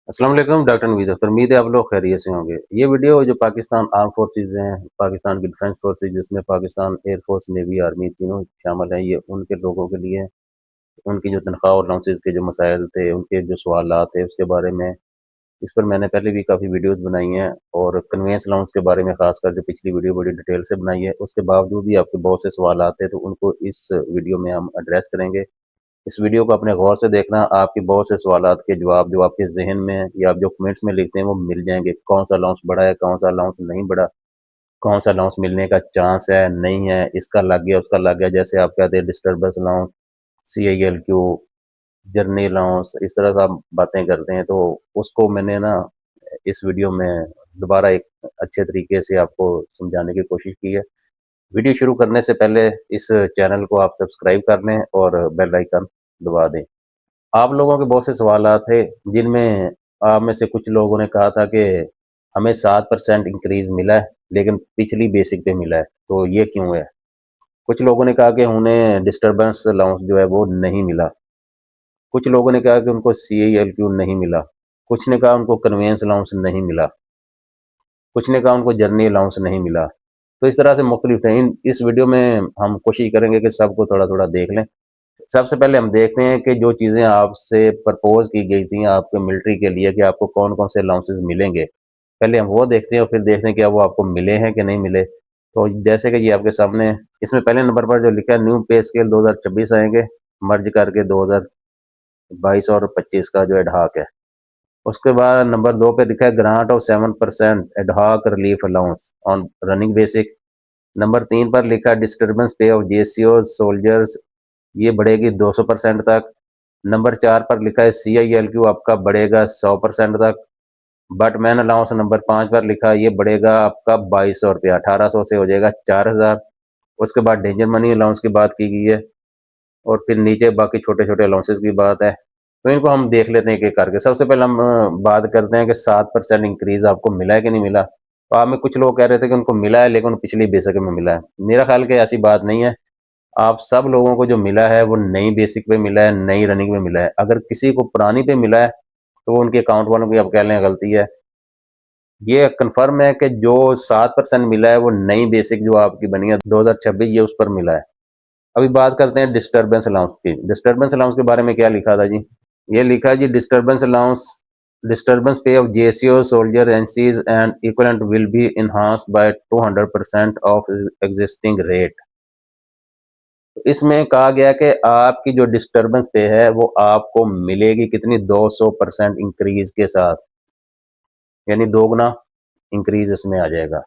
अस्सलाम वालेकुम डॉक्टर नवीद अख्तर। उम्मीद है आप लोग खैरियत से होंगे। ये वीडियो जो पाकिस्तान आर्म फोर्सेस हैं, पाकिस्तान की डिफेंस फोर्सेस जिसमें पाकिस्तान एयरफोर्स, नेवी, आर्मी तीनों शामिल हैं, ये उनके लोगों के लिए उनकी जो तनख्वाह और अलाउंसेस के जो मसाइल थे, उनके जो सवालात थे उसके बारे में। इस पर मैंने पहले भी काफ़ी वीडियोस बनाई हैं और कन्वेंस अलाउंस के बारे में खासकर जो पिछली वीडियो बड़ी डिटेल से बनाई है, उसके बावजूद भी आपके बहुत से सवालात थे, तो उनको इस वीडियो में हम एड्रेस करेंगे। इस वीडियो को अपने गौर से देखना, आपके बहुत से सवालात के जवाब जो आपके ज़हन में हैं या आप जो कमेंट्स में लिखते हैं वो मिल जाएँगे। कौन सा अलाउंस बढ़ा है, कौन सा अलाउंस नहीं बढ़ा, कौन सा अलाउंस मिलने का चांस है, नहीं है, इसका लग गया, उसका लग गया। जैसे आप कहते हैं डिस्टर्बेंस अलाउंस, सीआईएलक्यू, जर्नी अलाउंस, इस तरह से आप बातें करते हैं, तो उसको मैंने ना इस वीडियो में दोबारा एक अच्छे तरीके से आपको समझाने की कोशिश की है। वीडियो शुरू करने से पहले इस चैनल को आप सब्सक्राइब कर लें और बेल आइकन दबा दें। आप लोगों के बहुत से सवालात थे जिनमें आप में से कुछ लोगों ने कहा था कि हमें 7% इंक्रीज मिला है लेकिन पिछली बेसिक पे मिला है, तो ये क्यों है? कुछ लोगों ने कहा कि उन्हें डिस्टर्बेंस अलाउंस जो है वो नहीं मिला। कुछ लोगों ने कहा कि उनको सीआईएलक्यू नहीं मिला। कुछ ने कहा उनको कन्वेंस अलाउंस नहीं मिला। कुछ ने कहा उनको जर्नी अलाउंस नहीं मिला। तो इस तरह से मुख्तलिफ हैं। इस वीडियो में हम कोशिश करेंगे कि सबको थोड़ा थोड़ा देख लें। सबसे पहले हम देखते हैं कि जो चीज़ें आपसे प्रपोज की गई थी आपके मिलिट्री के लिए कि आपको कौन कौन से अलाउंसेस मिलेंगे, पहले हम वो देखते हैं और फिर देखते हैं क्या वो आपको मिले हैं कि नहीं मिले। तो जैसे कि ये आपके सामने इसमें पहले नंबर पर जो लिखा है न्यू पे स्केल 2026 आएंगे, मर्ज करके 2022 और 25 का जो एडहाक है। उसके बाद नंबर 2 पे लिखा है grant of 7% adhoc relief allowance on running basic. Number 3 पर लिखा है disturbance pay of JCO soldiers, ये बढ़ेगी 200% तक। नंबर 4 पर लिखा है सीआईएलक्यू आपका बढ़ेगा 100% तक। बट मैन अलाउंस नंबर 5 पर लिखा है ये बढ़ेगा आपका 2200 रुपया, 1800 से हो जाएगा 4000। उसके बाद डेंजर मनी अलाउंस की बात की गई है और फिर नीचे बाकी छोटे छोटे अलाउंसेस की बात है। तो इनको हम देख लेते हैं एक करके। सबसे पहले हम बात करते हैं कि 7% इंक्रीज आपको मिला है कि नहीं मिला। तो आप में कुछ लोग कह रहे थे कि उनको मिला है लेकिन पिछली बेसिक में मिला है। मेरा ख्याल कि ऐसी बात नहीं है। आप सब लोगों को जो मिला है वो नई बेसिक पे मिला है, नई रनिंग में मिला है। अगर किसी को पुरानी पे मिला है तो वो उनके अकाउंट वालों की आप कह लें गलती है। ये कंफर्म है कि जो 7% मिला है वो नई बेसिक जो आपकी बनी है 2026, ये उस पर मिला है। अभी बात करते हैं डिस्टर्बेंस अलाउंस की। डिस्टर्बेंस अलाउंस के बारे में क्या लिखा था जी? ये लिखा है जी disturbance allowance, disturbance pay of JCO soldier NCs and equivalent will be enhanced by 200% of existing rate. इसमें कहा गया कि आपकी जो डिस्टर्बेंस पे है वो आपको मिलेगी कितनी? 200% इंक्रीज के साथ, यानी दोगुना इंक्रीज इसमें आ जाएगा।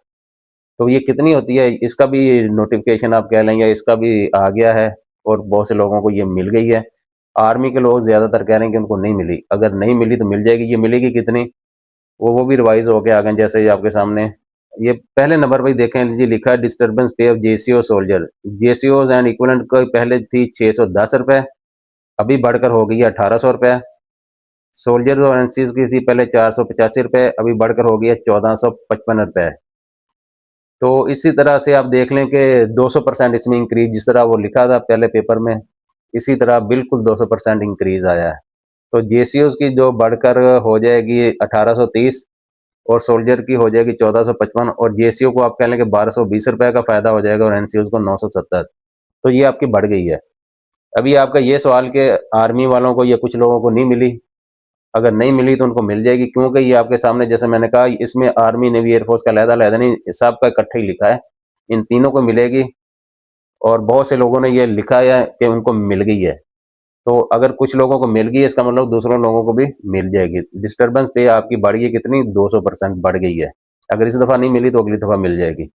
तो ये कितनी होती है इसका भी नोटिफिकेशन आप कह लें या इसका भी आ गया है और बहुत से लोगों को ये मिल गई है। आर्मी के लोग ज़्यादातर कह रहे हैं कि उनको नहीं मिली। अगर नहीं मिली तो मिल जाएगी। ये मिलेगी कितनी, वो भी रिवाइज होके आ गए। जैसे ये आपके सामने ये पहले नंबर पर ही देखें जी, लिखा है disturbance pay of JCO soldier. JCO and equivalent को पहले थी 610 रुपये, अभी बढ़कर हो गई है 1800 रुपये। सोल्जर और एनसीज की थी पहले 485 रुपये, अभी बढ़कर हो गई है 1455 रुपये। तो इसी तरह से आप देख लें कि 200% इसमें इंक्रीज, जिस तरह वो लिखा था पहले पेपर में, इसी तरह बिल्कुल 200% इंक्रीज आया है। तो जेसीओज की जो बढ़कर हो जाएगी 1830 और सोल्जर की हो जाएगी 1455, और जेसीओ को आप कह लें कि 1220 रुपये का फायदा हो जाएगा और एनसीओज को 970। तो ये आपकी बढ़ गई है। अभी आपका ये सवाल कि आर्मी वालों को या कुछ लोगों को नहीं मिली, अगर नहीं मिली तो उनको मिल जाएगी, क्योंकि ये आपके सामने जैसे मैंने कहा इसमें आर्मी नेवी एयरफोर्स का अलहदा नहीं, सबका इकट्ठा ही लिखा है। इन तीनों को मिलेगी और बहुत से लोगों ने ये लिखा है कि उनको मिल गई है। तो अगर कुछ लोगों को मिल गई है इसका मतलब दूसरों लोगों को भी मिल जाएगी। डिस्टर्बेंस पे आपकी बढ़ गई कितनी? 200% बढ़ गई है। अगर इस दफ़ा नहीं मिली तो अगली दफ़ा मिल जाएगी।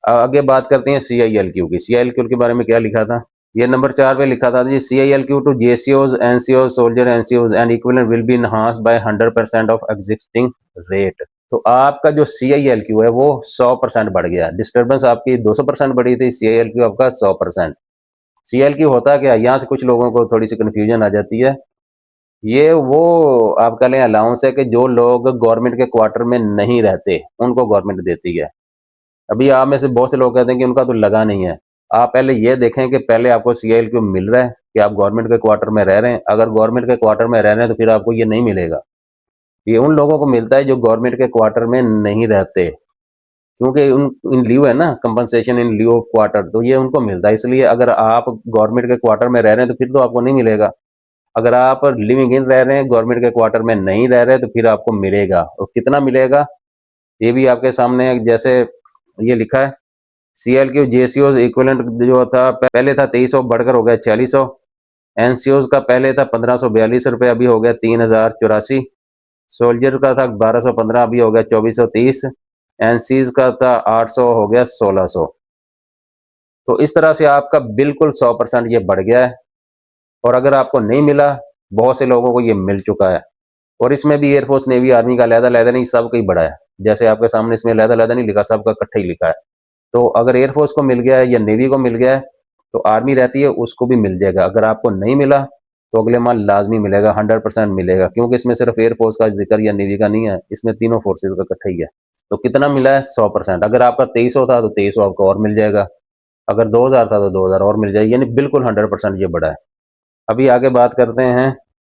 आगे बात करते हैं सीआईएलक्यू की। सीआईएलक्यू के बारे में क्या लिखा था? ये नंबर 4 पे लिखा था जी, सीआईएलक्यू टू जेसीओज NCOs soldier NCOs and equivalent will be enhanced by 100% of existing rate. तो आपका जो सीआईएलक्यू है वो 100% बढ़ गया। डिस्टर्बेंस आपकी 200% बढ़ी थी, सीआईएलक्यू आपका 100%। सीआईएलक्यू होता क्या? यहाँ से कुछ लोगों को थोड़ी सी कन्फ्यूजन आ जाती है। ये वो आप कह लें अलाउंस है कि जो लोग गवर्नमेंट के क्वार्टर में नहीं रहते उनको गवर्नमेंट देती है। अभी आप में से बहुत से लोग कहते हैं कि उनका तो लगा नहीं है। आप पहले ये देखें कि पहले आपको सीआईएलक्यू मिल रहा है कि आप गवर्नमेंट के क्वार्टर में रह रहे हैं। अगर गवर्नमेंट के क्वार्टर में रह रहे हैं तो फिर आपको ये नहीं मिलेगा। ये उन लोगों को मिलता है जो गवर्नमेंट के क्वार्टर में नहीं रहते, क्योंकि उन इन लीव है ना, compensation in leave of quarter, तो ये उनको मिलता है। इसलिए अगर आप गवर्नमेंट के क्वार्टर में रह रहे हैं तो फिर तो आपको नहीं मिलेगा। अगर आप लिविंग इन रह रहे हैं, गवर्नमेंट के क्वार्टर में नहीं रह रहे, तो फिर आपको मिलेगा। और कितना मिलेगा ये भी आपके सामने है। जैसे ये लिखा है, CLQ JCO इक्विवेलेंट जो था पहले था 2300, बढ़कर हो गया 4600। एनसीओज का पहले था 1542 रुपये, अभी हो गया 3084। सोल्जर का था 1215, अभी हो गया 2430। एनसीज का था 800, हो गया 1600। तो इस तरह से आपका बिल्कुल 100% ये बढ़ गया है। और अगर आपको नहीं मिला, बहुत से लोगों को ये मिल चुका है। और इसमें भी एयरफोर्स नेवी आर्मी का अलहदा नहीं, सबका ही बड़ा है। जैसे आपके सामने इसमें अलहदा नहीं लिखा, सबका इकट्ठा ही लिखा है। तो अगर एयरफोर्स को मिल गया है या नेवी को मिल गया है, तो आर्मी रहती है उसको भी मिल जाएगा। अगर आपको नहीं मिला तो अगले माह लाजमी मिलेगा, 100% मिलेगा, क्योंकि इसमें सिर्फ एयरफोर्स का जिक्र या नेवी का नहीं है, इसमें तीनों फोर्सेज का इकट्ठा ही है। तो कितना मिला है? 100%। अगर आपका 2300 था तो 2300 आपको और मिल जाएगा। अगर 2000 था तो 2000 और मिल जाएगी, यानी बिल्कुल 100% ये बढ़ा है। अभी आगे बात करते हैं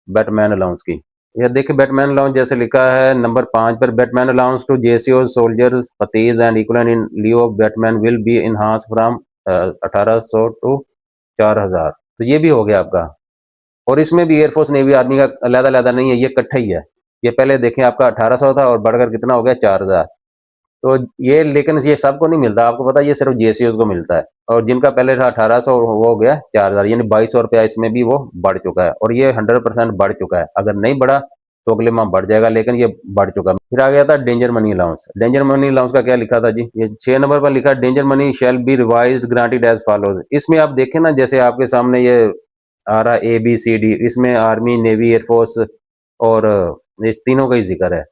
बैटमैन अलाउंस की। यह देखिए, बैटमैन अलाउंस जैसे लिखा है नंबर 5 पर, batman allowance to JCO soldiers फतीज and equal in lieu of batman will be enhance from 1800 to 4000। तो ये भी हो गया आपका। और इसमें भी एयरफोर्स नेवी आर्मी का अलग-अलग नहीं है, ये इकट्ठा ही है। ये पहले देखें, आपका 1800 था और बढ़कर कितना हो गया 4000। तो ये, लेकिन ये सबको नहीं मिलता, आपको पता है, ये सिर्फ जेसीओज को मिलता है। और जिनका पहले था 1800, वो हो गया 4000, यानी 2200 रुपया इसमें भी वो बढ़ चुका है। और ये 100% बढ़ चुका है। अगर नहीं बढ़ा तो अगले माह बढ़ जाएगा, लेकिन ये बढ़ चुका है। फिर आ गया था danger money allowance. Danger money allowance का क्या लिखा था जी? ये 6 नंबर पर लिखा, danger money shall be revise granted as follows. इसमें आप देखें ना, जैसे आपके सामने ये आ रहा ABCD, इसमें आर्मी, नेवी, एयरफोर्स और इस तीनों का ही जिक्र है।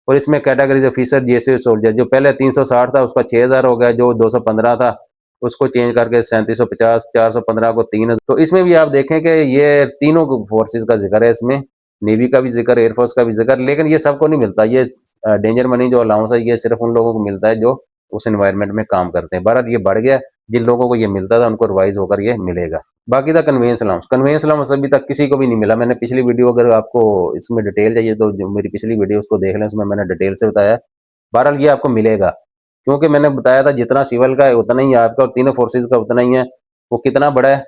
और इसमें कैटेगरीज ऑफिसर जैसे सोल्जर, जो पहले 360 था उसका 6000 हो गया, जो 215 था उसको चेंज करके 3750, 415 को 3। तो इसमें भी आप देखें कि ये तीनों फोर्सेज का जिक्र है इसमें, नेवी का भी जिक्र, एयरफोर्स का भी जिक्र, लेकिन ये सबको नहीं मिलता। ये डेंजर मनी जो अलाउंस है, ये सिर्फ उन लोगों को मिलता है जो उस एनवायरनमेंट में काम करते हैं। बहरहाल ये बढ़ गया, जिन लोगों को ये मिलता था उनको रिवाइज होकर ये मिलेगा। बाकी था कन्वेंस अलाउंस। कन्वेंस अलाउंस अभी तक किसी को भी नहीं मिला। मैंने पिछली वीडियो, अगर आपको इसमें डिटेल चाहिए तो जो मेरी पिछली वीडियो उसको देख लें, उसमें मैंने डिटेल से बताया। बहरहाल ये आपको मिलेगा, क्योंकि मैंने बताया था जितना सिविल का है उतना ही आपका, और तीनों फोर्सेज का उतना ही है। वो कितना बड़ा है,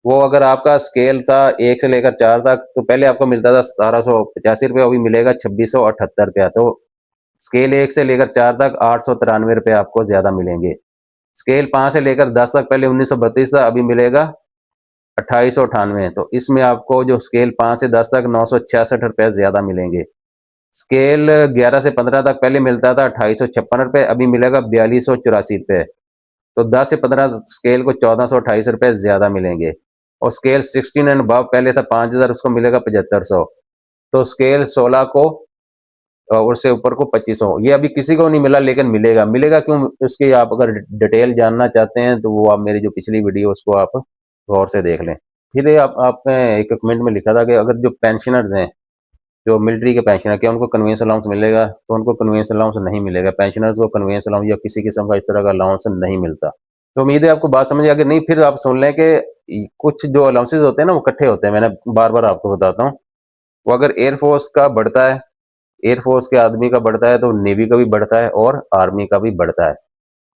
वो अगर आपका स्केल था 1 से लेकर 4 तक, तो पहले आपको मिलता था 1785 रुपये, अभी मिलेगा 2678 रुपया। तो स्केल 1 से लेकर 4 तक 893 रुपये आपको ज़्यादा मिलेंगे। स्केल 5 से लेकर 10 तक पहले 1932 था, अभी मिलेगा 2898। तो इसमें आपको जो स्केल 5 से 10 तक 966 रुपये ज़्यादा मिलेंगे। स्केल 11 से 15 तक पहले मिलता था 2856 रुपये, अभी मिलेगा 4284 रुपये। तो 10 से 15 स्केल को 1428 रुपये ज़्यादा मिलेंगे। और स्केल 16 एंड अबव पहले था 5000, उसको मिलेगा 7500। तो स्केल 16 को और उससे ऊपर को 2500। ये अभी किसी को नहीं मिला, लेकिन मिलेगा। मिलेगा क्यों, उसकी आप अगर डिटेल जानना चाहते हैं तो वो आप मेरी जो पिछली वीडियो उसको आप गौर से देख लें। फिर ये आपने एक कमेंट में लिखा था कि अगर जो पेंशनर्स हैं, जो मिलिट्री के पेंशनर, क्या उनको कन्वेंस अलाउंस मिलेगा? तो उनको कन्वेंस अलाउंस नहीं मिलेगा। पेंशनर्स को कन्वेंस अलाउंस या किसी किस्म का इस तरह का अलाउंस नहीं मिलता। तो उम्मीद है आपको बात समझ आ गई। नहीं फिर आप सुन लें कि कुछ जो अलाउंसेज होते हैं ना, वो इकट्ठे होते हैं। मैंने बार बार आपको बताता हूँ, वो अगर एयरफोर्स का बढ़ता है, एयरफोर्स के आदमी का बढ़ता है, तो नेवी का भी बढ़ता है और आर्मी का भी बढ़ता है।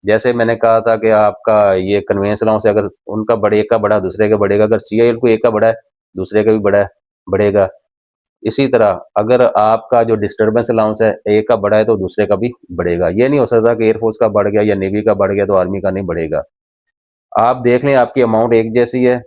जैसे मैंने कहा था कि आपका ये कन्वेंस अलाउंस, अगर उनका बढ़े, एक का बढ़ा दूसरे का बढ़ेगा। अगर CIL को एक का बढ़ा है, दूसरे का भी बढ़ेगा। इसी तरह अगर आपका जो डिस्टर्बेंस अलाउंस है, एक का बढ़ा है तो दूसरे का भी बढ़ेगा। ये नहीं हो सकता कि एयरफोर्स का बढ़ गया या नेवी का बढ़ गया तो आर्मी का नहीं बढ़ेगा। आप देख लें, आपकी अमाउंट एक जैसी है,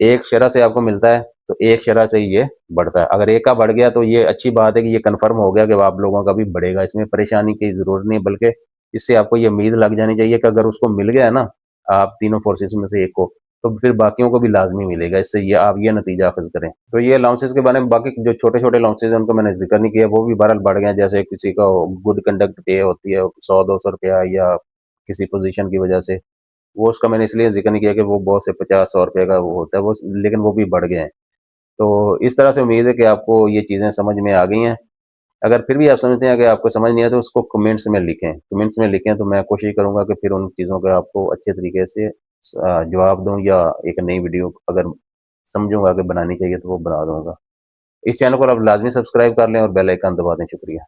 एक शरह से आपको मिलता है, तो एक शरह से ही ये बढ़ता है। अगर एक का बढ़ गया तो ये अच्छी बात है कि ये कंफर्म हो गया कि आप लोगों का भी बढ़ेगा। इसमें परेशानी की ज़रूरत नहीं, बल्कि इससे आपको ये उम्मीद लग जानी चाहिए कि अगर उसको मिल गया है ना, आप तीनों फोर्सेस में से एक को, तो फिर बाकियों को भी लाजमी मिलेगा। इससे ये आप ये नतीजा अखज़ करें। तो ये अलाउंसेस के बारे में, बाकी जो छोटे छोटे अलाउंसेस हैं उनको मैंने जिक्र नहीं किया, वो भी बहरहाल बढ़ गए हैं। जैसे किसी का गुड कंडक्ट पे होती है 100-200 रुपया, या किसी पोजीशन की वजह से, वो उसका मैंने इसलिए जिक्र नहीं किया कि वो बहुत से 50-100 रुपये का वो होता है वो, लेकिन वो भी बढ़ गए हैं। तो इस तरह से उम्मीद है कि आपको ये चीज़ें समझ में आ गई हैं। अगर फिर भी आप समझते हैं कि आपको समझ नहीं आया, तो उसको कमेंट्स में लिखें। कमेंट्स में लिखें तो मैं कोशिश करूँगा कि फिर उन चीज़ों का आपको अच्छे तरीके से जवाब दूँ, या एक नई वीडियो अगर समझूँगा कि बनानी चाहिए तो वो बना दूँगा। इस चैनल को आप लाज़मी सब्सक्राइब कर लें और बेल आइकन दबा दें। शुक्रिया।